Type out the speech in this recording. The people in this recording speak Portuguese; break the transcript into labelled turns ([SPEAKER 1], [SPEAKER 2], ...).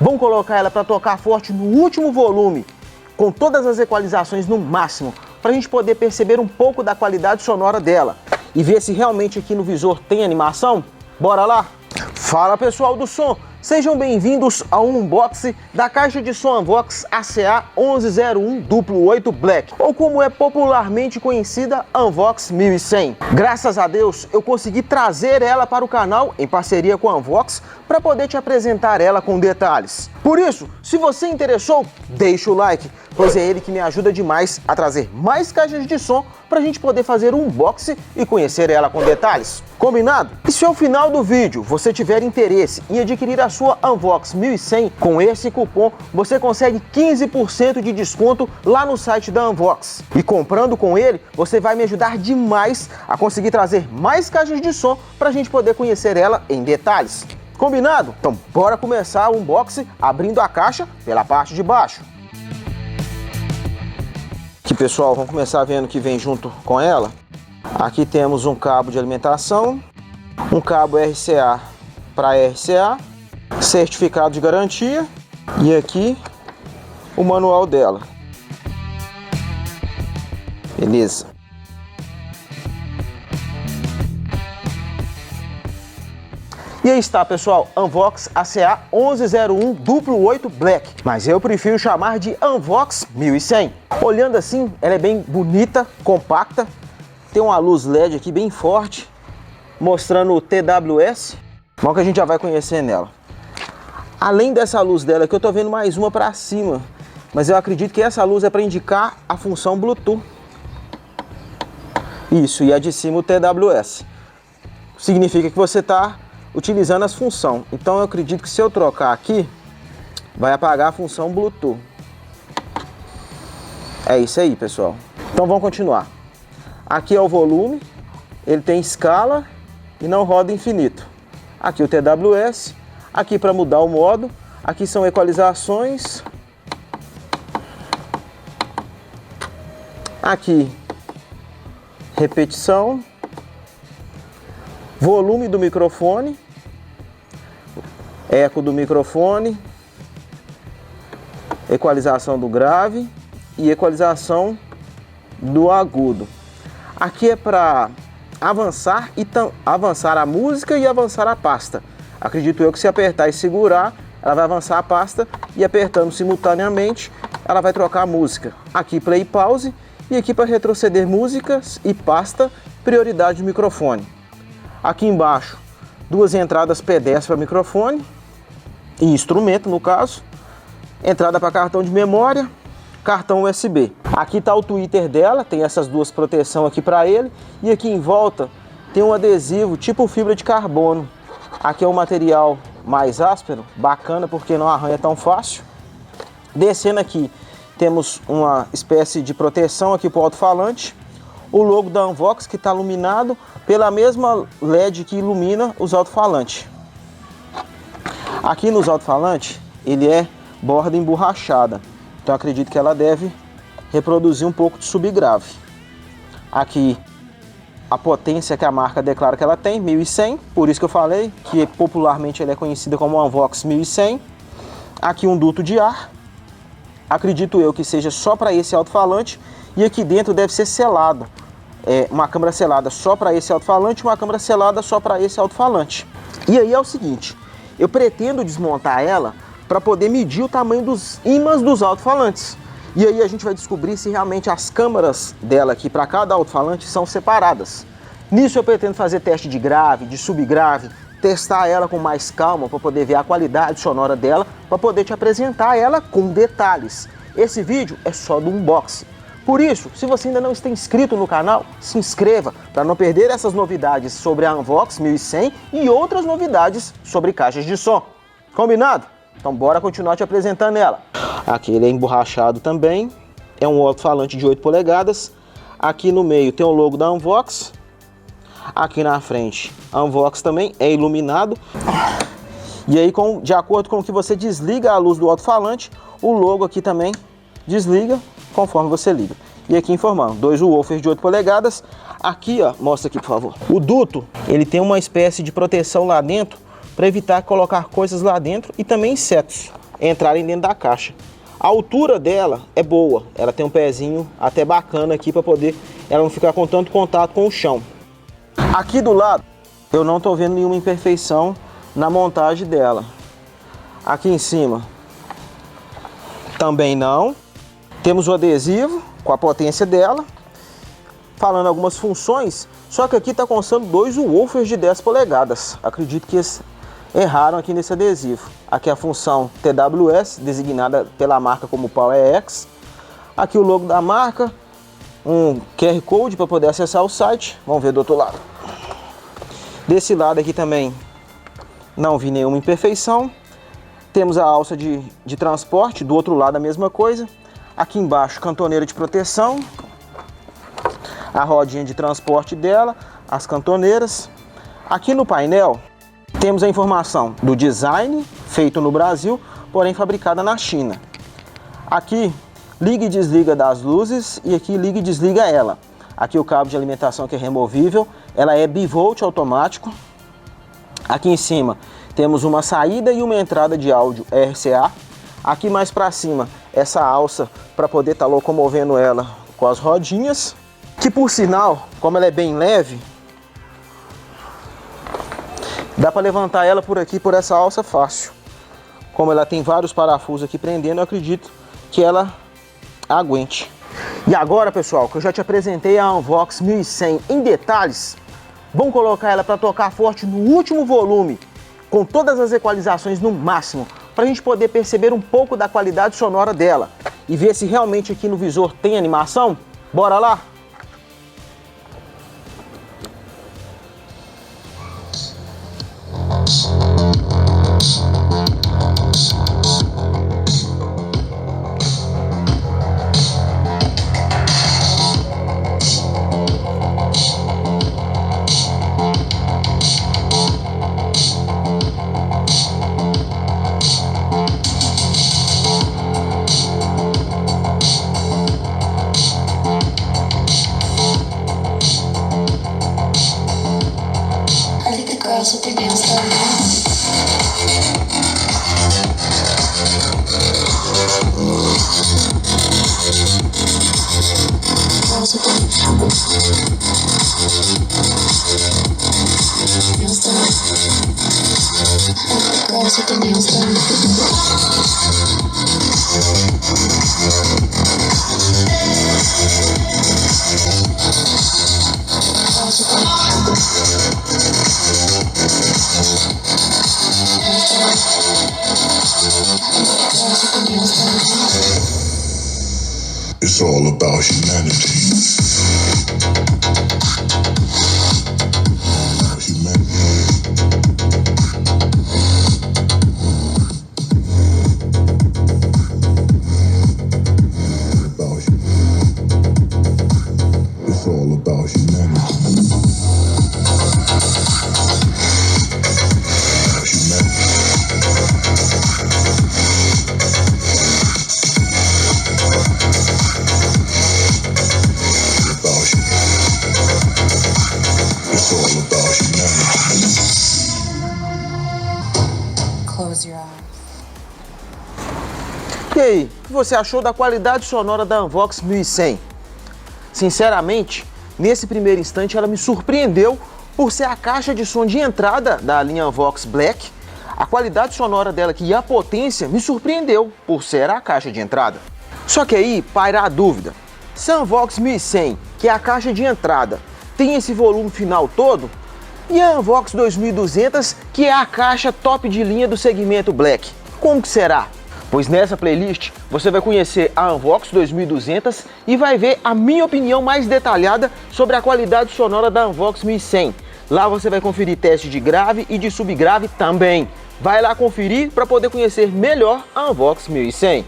[SPEAKER 1] Vamos colocar ela para tocar forte no último volume, com todas as equalizações no máximo, para a gente poder perceber um pouco da qualidade sonora dela e ver se realmente aqui no visor tem animação. Bora lá? Fala pessoal do som, sejam bem-vindos ao unboxing da caixa de som Anvox ACA1101-88 Black, ou como é popularmente conhecida, Anvox 1100. Graças a Deus eu consegui trazer ela para o canal em parceria com a Anvox para poder te apresentar ela com detalhes. Por isso, se você interessou, deixa o like, pois é ele que me ajuda demais a trazer mais caixas de som para a gente poder fazer um unboxing e conhecer ela com detalhes. Combinado? E se ao final do vídeo você tiver interesse em adquirir a sua Anvox 1100, com esse cupom você consegue 15% de desconto lá no site da Anvox. E comprando com ele, você vai me ajudar demais a conseguir trazer mais caixas de som para a gente poder conhecer ela em detalhes. Combinado? Então bora começar o unboxing abrindo a caixa pela parte de baixo. Aqui pessoal, vamos começar vendo o que vem junto com ela. Aqui temos um cabo de alimentação, um cabo RCA para RCA, certificado de garantia e aqui o manual dela. Beleza. E aí está pessoal, Anvox ACA1101-88 Black, mas eu prefiro chamar de Anvox 1100. Olhando assim, ela é bem bonita, compacta, tem uma luz LED aqui bem forte, mostrando o TWS, bom que a gente já vai conhecer nela. Além dessa luz dela aqui, eu tô vendo mais uma para cima, mas eu acredito que essa luz é para indicar a função Bluetooth. Isso, e a de cima o TWS. Significa que você está utilizando as funções. Então eu acredito que se eu trocar aqui, vai apagar a função Bluetooth. É isso aí, pessoal. Então vamos continuar. Aqui é o volume, ele tem escala e não roda infinito. Aqui o TWS, aqui para mudar o modo, aqui são equalizações. Aqui, repetição. Volume do microfone, eco do microfone, equalização do grave e equalização do agudo. Aqui é para avançar a música e avançar a pasta. Acredito eu que se apertar e segurar, ela vai avançar a pasta e apertando simultaneamente, ela vai trocar a música. Aqui play e pause e aqui para retroceder músicas e pasta, prioridade do microfone. Aqui embaixo, duas entradas P10 para microfone e instrumento no caso. Entrada para cartão de memória, cartão USB. Aqui está o tweeter dela, tem essas duas proteções aqui para ele. E aqui em volta tem um adesivo tipo fibra de carbono. Aqui é um material mais áspero, bacana porque não arranha tão fácil. Descendo aqui, temos uma espécie de proteção aqui para o alto-falante. O logo da Anvox que está iluminado pela mesma LED que ilumina os alto-falantes. Aqui nos alto-falantes ele é borda emborrachada, então acredito que ela deve reproduzir um pouco de subgrave. Aqui a potência que a marca declara que ela tem, 1100, por isso que eu falei que popularmente ela é conhecida como Anvox 1100. Aqui um duto de ar, acredito eu que seja só para esse alto-falante, e aqui dentro deve ser selado. Uma câmara selada só para esse alto-falante, uma câmara selada só para esse alto-falante. E aí é o seguinte, eu pretendo desmontar ela para poder medir o tamanho dos ímãs dos alto-falantes. E aí a gente vai descobrir se realmente as câmaras dela aqui para cada alto-falante são separadas. Nisso eu pretendo fazer teste de grave, de subgrave, testar ela com mais calma para poder ver a qualidade sonora dela, para poder te apresentar ela com detalhes. Esse vídeo é só do unboxing. Por isso, se você ainda não está inscrito no canal, se inscreva para não perder essas novidades sobre a Anvox 1100 e outras novidades sobre caixas de som. Combinado? Então bora continuar te apresentando ela. Aqui ele é emborrachado também, é um alto-falante de 8 polegadas. Aqui no meio tem o logo da Anvox. Aqui na frente, a Anvox também é iluminado. E aí, de acordo com o que você desliga a luz do alto-falante, o logo aqui também desliga conforme você liga. E aqui informando, dois woofers de 8 polegadas. Aqui, ó, mostra aqui, por favor. O duto, ele tem uma espécie de proteção lá dentro para evitar colocar coisas lá dentro e também insetos. entrarem dentro da caixa. A altura dela é boa, ela tem um pezinho até bacana aqui para poder ela não ficar com tanto contato com o chão. Aqui do lado eu não estou vendo nenhuma imperfeição na montagem dela. Aqui em cima também não. Temos o adesivo com a potência dela, falando algumas funções, só que aqui está constando 2 woofers de 10 polegadas. Acredito que eles erraram aqui nesse adesivo. Aqui a função TWS, designada pela marca como PowerX. Aqui o logo da marca, um QR Code para poder acessar o site. Vamos ver do outro lado. Desse lado aqui também não vi nenhuma imperfeição. Temos a alça de transporte, do outro lado a mesma coisa. Aqui embaixo, cantoneira de proteção. A rodinha de transporte dela, as cantoneiras. Aqui no painel temos a informação do design feito no Brasil, porém fabricada na China. Aqui liga e desliga das luzes e aqui liga e desliga ela. Aqui o cabo de alimentação que é removível, ela é bivolt automático. Aqui em cima temos uma saída e uma entrada de áudio RCA. Aqui mais para cima essa alça para poder estar locomovendo ela com as rodinhas. Que por sinal, como ela é bem leve, dá para levantar ela por aqui, por essa alça fácil. Como ela tem vários parafusos aqui prendendo, eu acredito que ela aguente. E agora, pessoal, que eu já te apresentei a Unvox 1100 em detalhes, vamos colocar ela para tocar forte no último volume, com todas as equalizações no máximo, para a gente poder perceber um pouco da qualidade sonora dela e ver se realmente aqui no visor tem animação. Bora lá?
[SPEAKER 2] Girls with their nails done. Girls with their nails done. Girls with their nails done.
[SPEAKER 3] It's all about humanity. It's all about humanity.
[SPEAKER 2] Close your eyes.
[SPEAKER 1] E aí, o que você achou da qualidade sonora da Unvox 1100? Sinceramente, nesse primeiro instante ela me surpreendeu por ser a caixa de som de entrada da linha Unvox Black. A qualidade sonora dela aqui e a potência me surpreendeu por ser a caixa de entrada. Só que aí paira a dúvida, se a Unvox 1100, que é a caixa de entrada, tem esse volume final todo, e a Unvox 2200, que é a caixa top de linha do segmento Black, como que será? Pois nessa playlist você vai conhecer a Unvox 2200 e vai ver a minha opinião mais detalhada sobre a qualidade sonora da Unvox 1100. Lá você vai conferir teste de grave e de subgrave também. Vai lá conferir para poder conhecer melhor a Unvox 1100.